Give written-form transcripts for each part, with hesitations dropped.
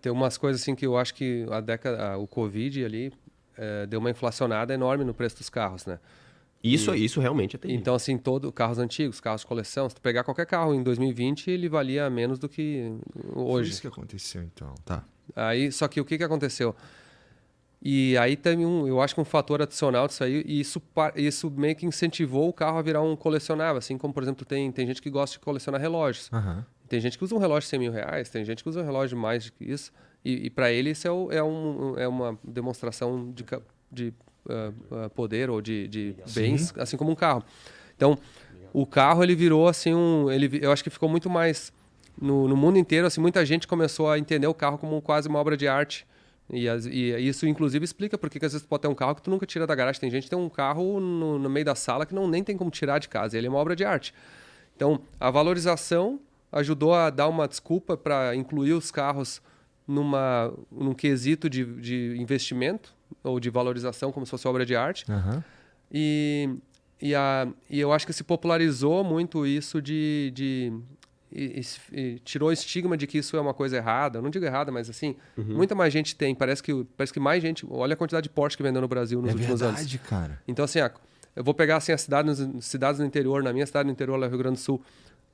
Tem umas coisas assim que eu acho que o Covid ali deu uma inflacionada enorme no preço dos carros, né? Isso realmente é terrível. Então, assim, carros antigos, carros de coleção, se tu pegar qualquer carro em 2020, ele valia menos do que hoje. Foi isso que aconteceu, então. Tá. Aí, só que o que aconteceu? E aí tem eu acho que um fator adicional disso aí, e isso meio que incentivou o carro a virar um colecionável, assim como, por exemplo, tem gente que gosta de colecionar relógios. Uhum. Tem gente que usa um relógio de 100 mil reais, tem gente que usa um relógio de mais do que isso, e para ele isso é uma demonstração de poder ou de bens, assim como um carro. Então, o carro ele virou assim eu acho que ficou muito mais no mundo inteiro, assim, muita gente começou a entender o carro como quase uma obra de arte. E isso, inclusive, explica porque que às vezes tu pode ter um carro que tu nunca tira da garagem. Tem gente que tem um carro no meio da sala que nem tem como tirar de casa. Ele é uma obra de arte. Então, a valorização ajudou a dar uma desculpa para incluir os carros num quesito de investimento ou de valorização, como se fosse obra de arte. Uhum. E eu acho que se popularizou muito isso e tirou o estigma de que isso é uma coisa errada. Eu não digo errada, mas assim, muita mais gente tem. Parece que mais gente... Olha a quantidade de Porsche que vendeu no Brasil nos últimos anos. É verdade, cara. Então, assim, eu vou pegar assim, as cidades no interior. Na minha cidade no interior, lá no Rio Grande do Sul,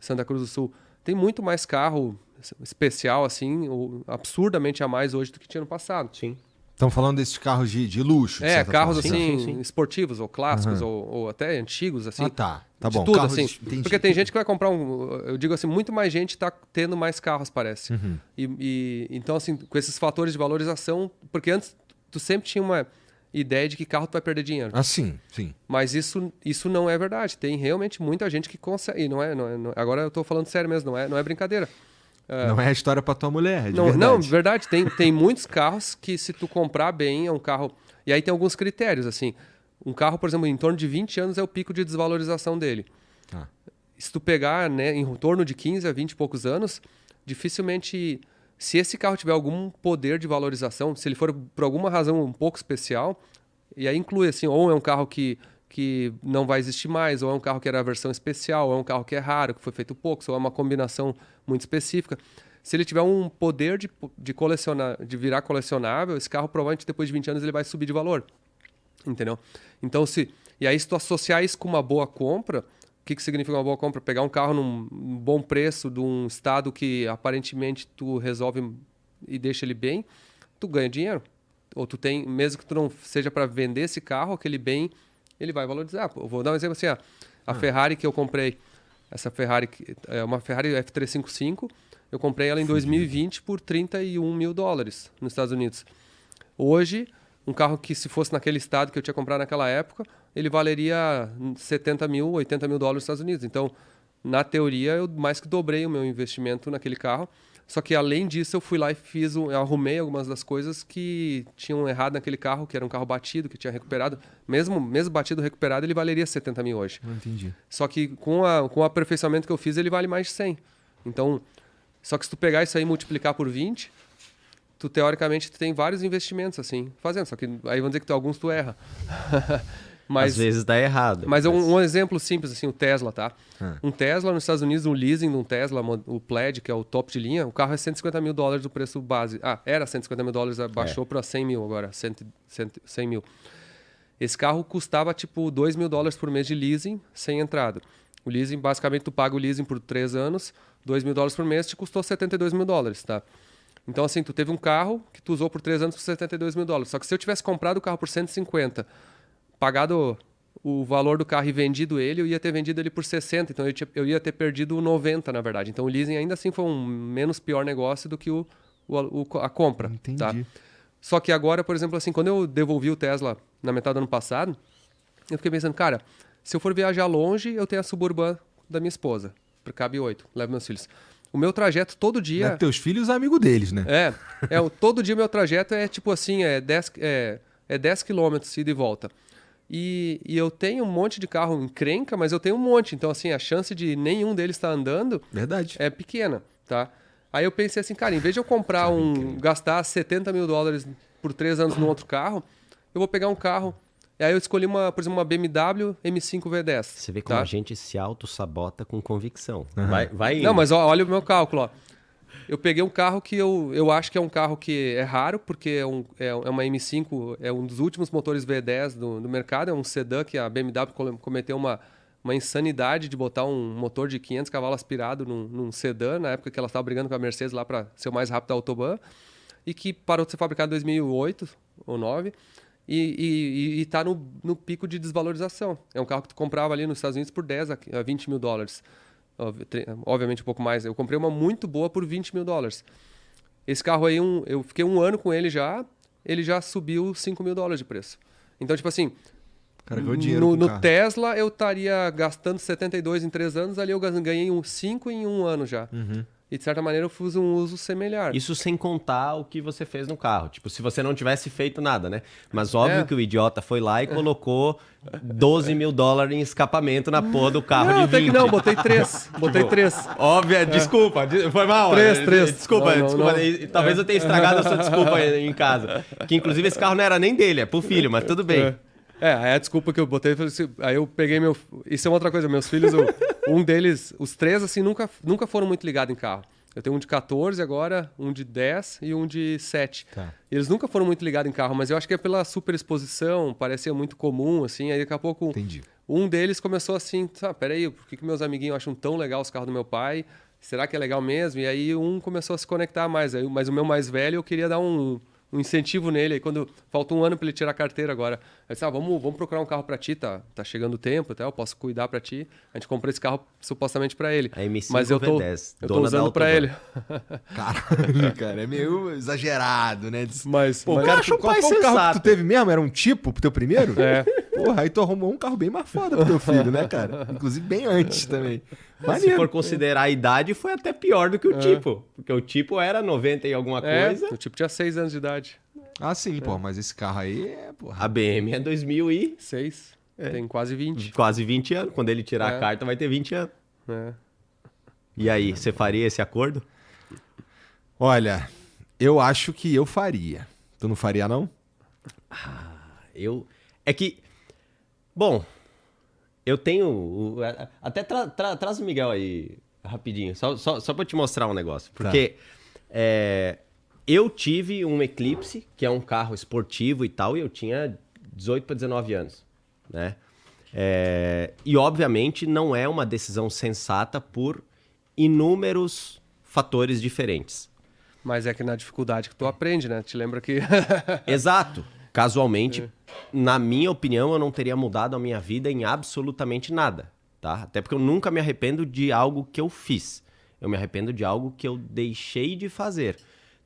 Santa Cruz do Sul, tem muito mais carro especial, assim, absurdamente a mais hoje do que tinha no passado. Sim. Estamos falando desses carros de luxo. Carros assim, sim. esportivos ou clássicos ou até antigos, assim. Tá de bom. tudo, Carros assim. Porque tem gente que vai comprar eu digo assim, muito mais gente está tendo mais carros, parece. Então, assim, com esses fatores de valorização, porque antes tu sempre tinha uma ideia de que carro tu vai perder dinheiro. Ah, sim. Mas isso não é verdade. Tem realmente muita gente que consegue. E agora eu estou falando sério mesmo, não é brincadeira. Não é a história para tua mulher, é de não, verdade. Não, verdade. Tem muitos carros que se tu comprar bem, é um carro... E aí tem alguns critérios, assim. Um carro, por exemplo, em torno de 20 anos é o pico de desvalorização dele. Se tu pegar, né, em torno de 15 a 20 e poucos anos, dificilmente... Se esse carro tiver algum poder de valorização, se ele for por alguma razão um pouco especial, e aí inclui, assim, ou é um carro que não vai existir mais, ou é um carro que era a versão especial, ou é um carro que é raro, que foi feito pouco, ou é uma combinação muito específica. Se ele tiver um poder de colecionar, de virar colecionável, esse carro provavelmente depois de 20 anos ele vai subir de valor. Entendeu? Então, e aí se tu associar isso com uma boa compra, o que significa uma boa compra? Pegar um carro num bom preço, de um estado que aparentemente tu resolve e deixa ele bem, tu ganha dinheiro. Ou tu tem, mesmo que tu não seja para vender esse carro, aquele bem... ele vai valorizar. Eu vou dar um exemplo assim, a Ferrari que eu comprei, essa Ferrari é uma Ferrari F355, eu comprei ela em 2020 por $31 mil nos Estados Unidos. Hoje, um carro que se fosse naquele estado que eu tinha comprado naquela época, ele valeria 70 mil, 80 mil dólares nos Estados Unidos. Então, na teoria, eu mais que dobrei o meu investimento naquele carro. Só que, além disso, eu fui lá e eu arrumei algumas das coisas que tinham errado naquele carro, que era um carro batido, que tinha recuperado. Mesmo batido, recuperado, ele valeria 70 mil hoje. Não entendi. Só que com o aperfeiçoamento que eu fiz, ele vale mais de 100. Então, só que se tu pegar isso aí e multiplicar por 20, tu, teoricamente, tu tem vários investimentos, assim, fazendo. Só que aí vamos dizer que alguns tu erra. Às vezes dá errado. Mas um exemplo simples, assim, o Tesla, tá? Um Tesla nos Estados Unidos, um leasing de um Tesla, o Plaid, que é o top de linha, o carro é $150 mil o preço base. Era $150 mil, baixou para 100 mil agora, 100 mil. Esse carro custava tipo $2 mil por mês de leasing, sem entrada. O leasing, basicamente, tu paga o leasing por 3 anos, $2 mil por mês, te custou $72 mil, tá? Então, assim, tu teve um carro que tu usou por 3 anos por $72 mil. Só que se eu tivesse comprado o carro por 150, pagado o valor do carro e vendido ele, eu ia ter vendido ele por 60, então eu ia ter perdido 90, na verdade. Então o leasing ainda assim foi um menos pior negócio do que a compra. Entendi. Tá? Só que agora, por exemplo, assim, quando eu devolvi o Tesla na metade do ano passado, eu fiquei pensando, cara, se eu for viajar longe, eu tenho a Suburban da minha esposa, cabe 8, levo meus filhos. O meu trajeto todo dia... Leva teus filhos amigo deles, né? Todo dia o meu trajeto é tipo assim, é 10 quilômetros ida e volta. E eu tenho um monte de carro encrenca, mas eu tenho um monte. Então, assim, a chance de nenhum deles estar andando Verdade. é pequena, tá? Aí eu pensei assim, cara, em vez de eu comprar gastar $70 mil por 3 anos num outro carro, eu vou pegar um carro. E aí eu escolhi, por exemplo, uma BMW M5 V10. Você vê como a gente se auto-sabota com convicção. Vai Não, mas olha o meu cálculo, ó. eu peguei um carro que eu acho que é um carro que é raro, porque é uma M5, é um dos últimos motores V10 do mercado, é um sedã que a BMW cometeu uma insanidade de botar um motor de 500 cavalos aspirado num sedã, na época que ela estava brigando com a Mercedes lá para ser o mais rápido da Autobahn, e que parou de ser fabricado em 2008 ou 2009, e está no pico de desvalorização. É um carro que tu comprava ali nos Estados Unidos por 10 a 20 mil dólares. Obviamente um pouco mais. Eu comprei uma muito boa por 20 mil dólares. Esse carro aí, eu fiquei um ano com ele já subiu 5 mil dólares de preço. Então, tipo assim, cara, ganhou dinheiro no Tesla eu estaria gastando 72 em 3 anos, ali eu ganhei 5 em um ano já. Uhum. E de certa maneira eu fiz um uso semelhante. Isso sem contar o que você fez no carro. Tipo, se você não tivesse feito nada, né? Mas óbvio que o idiota foi lá e colocou 12 mil dólares em escapamento na porra do carro de 20. Até que não, botei 3. Botei 3. Óbvio, desculpa, foi mal. 3. Desculpa, Não. Talvez eu tenha estragado a sua desculpa em casa. Que inclusive esse carro não era nem dele, é pro filho, mas tudo bem. Aí a desculpa que eu botei, aí eu peguei Isso é uma outra coisa, meus filhos, um deles, os 3, assim, nunca foram muito ligados em carro. Eu tenho um de 14 agora, um de 10 e um de 7. Tá. Eles nunca foram muito ligados em carro, mas eu acho que é pela superexposição, parecia muito comum, assim, aí daqui a pouco Entendi. um deles começou assim, peraí, por que meus amiguinhos acham tão legal os carros do meu pai? Será que é legal mesmo? E aí um começou a se conectar mais, mas o meu mais velho eu queria dar um incentivo nele. Aí quando falta um ano para ele tirar a carteira agora, eu disse, vamos procurar um carro para ti, tá chegando o tempo, eu posso cuidar para ti. A gente comprou esse carro supostamente para ele. A M5 mas eu tô usando para ele. Caralho, cara, é meio exagerado, né? Mas cara, qual foi o carro que tu teve mesmo? Era um tipo pro teu primeiro? É. Porra, aí tu arrumou um carro bem mais foda pro teu filho, né, cara? Inclusive bem antes também. Se for considerar a idade, foi até pior do que o tipo. Porque o tipo era 90 e alguma coisa. O tipo tinha 6 anos de idade. Ah, sim, pô, mas esse carro aí porra. A BM é 2006. 6. Tem quase 20. Quase 20 anos. Quando ele tirar a carta, vai ter 20 anos. E aí, você faria esse acordo? Olha, eu acho que eu faria. Tu não faria, não? É que... Bom... Eu tenho... Até traz o Miguel aí, rapidinho. Só pra te mostrar um negócio. Porque eu tive um Eclipse, que é um carro esportivo e tal, e eu tinha 18 para 19 anos. Né? E, obviamente, não é uma decisão sensata por inúmeros fatores diferentes. Mas é que na dificuldade que tu aprende, né? Te lembra que... Exato. Casualmente, na minha opinião, eu não teria mudado a minha vida em absolutamente nada, tá? Até porque eu nunca me arrependo de algo que eu fiz. Eu me arrependo de algo que eu deixei de fazer.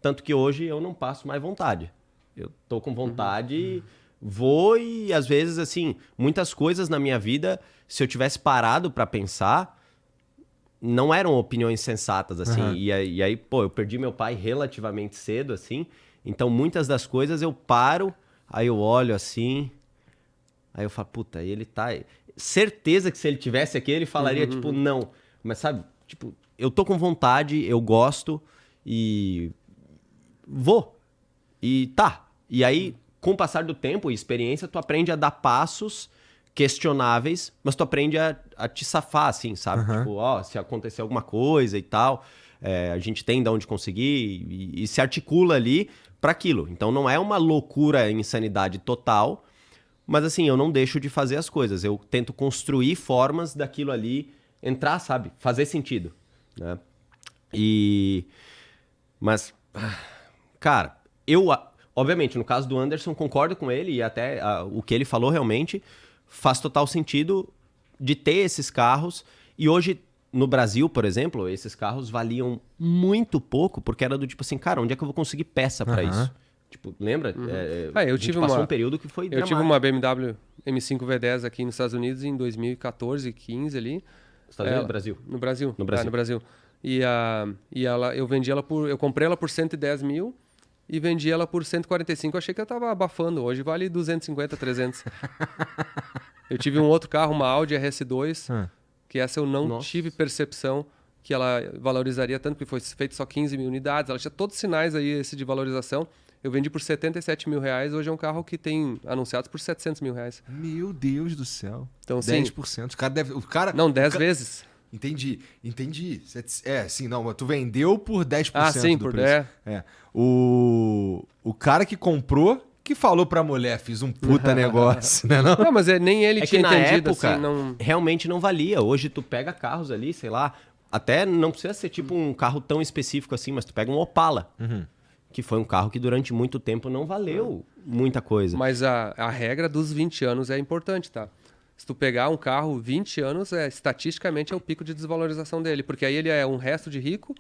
Tanto que hoje eu não passo mais vontade. Eu tô com vontade, vou e às vezes, assim, muitas coisas na minha vida, se eu tivesse parado para pensar, não eram opiniões sensatas, assim. E aí, pô, eu perdi meu pai relativamente cedo, assim. Então, muitas das coisas eu paro... Aí eu olho assim, aí eu falo, puta, ele tá... Certeza que se ele tivesse aqui, ele falaria, tipo, não. Mas sabe, tipo, eu tô com vontade, eu gosto e vou. E tá. E aí, com o passar do tempo e experiência, tu aprende a dar passos questionáveis, mas tu aprende a te safar, assim, sabe? Tipo, se acontecer alguma coisa e tal, a gente tem de onde conseguir e se articula ali para aquilo. Então não é uma loucura, insanidade total, mas assim, eu não deixo de fazer as coisas. Eu tento construir formas daquilo ali entrar, sabe? Fazer sentido, né? Mas, cara, eu, obviamente, no caso do Anderson, concordo com ele e até o que ele falou realmente faz total sentido de ter esses carros. E hoje, no Brasil, por exemplo, esses carros valiam muito pouco, porque era do tipo assim, cara, onde é que eu vou conseguir peça para isso? Tipo, lembra? Eu tive passou um período que foi dramático. Eu tive uma BMW M5 V10 aqui nos Estados Unidos em 2014, 15 ali. Estados Unidos, Brasil? No Brasil. No Brasil. No Brasil. E eu vendi ela eu comprei ela por 110 mil e vendi ela por 145. Eu achei que eu tava abafando. Hoje vale 250, 300. Eu tive um outro carro, uma Audi RS2, que essa eu não tive percepção que ela valorizaria tanto, porque foi feito só 15 mil unidades. Ela tinha todos os sinais aí esse de valorização. Eu vendi por 77 mil reais. Hoje é um carro que tem anunciados por 700 mil reais. Meu Deus do céu. Então, sim, 10%. O cara deve... O cara, não, 10 vezes. Entendi. Sim, não, mas tu vendeu por 10% Ah, sim, do por preço. 10. É. O cara que comprou, que falou pra mulher, fiz um puta negócio, né não? Não, mas nem ele É que tinha na entendido, época, assim, não... realmente não valia. Hoje tu pega carros ali, sei lá, até não precisa ser tipo um carro tão específico assim, mas tu pega um Opala, que foi um carro que durante muito tempo não valeu muita coisa. Mas a regra dos 20 anos é importante, tá? Se tu pegar um carro 20 anos, estatisticamente é o pico de desvalorização dele, porque aí ele é um resto de rico,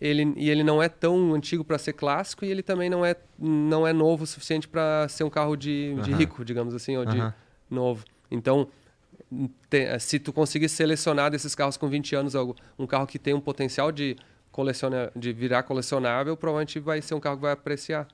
ele não é tão antigo para ser clássico e ele também não é novo o suficiente para ser um carro de rico, digamos assim, ou de novo. Então, se tu conseguir selecionar desses carros com 20 anos um carro que tem um potencial de virar colecionável, provavelmente vai ser um carro que vai apreciar.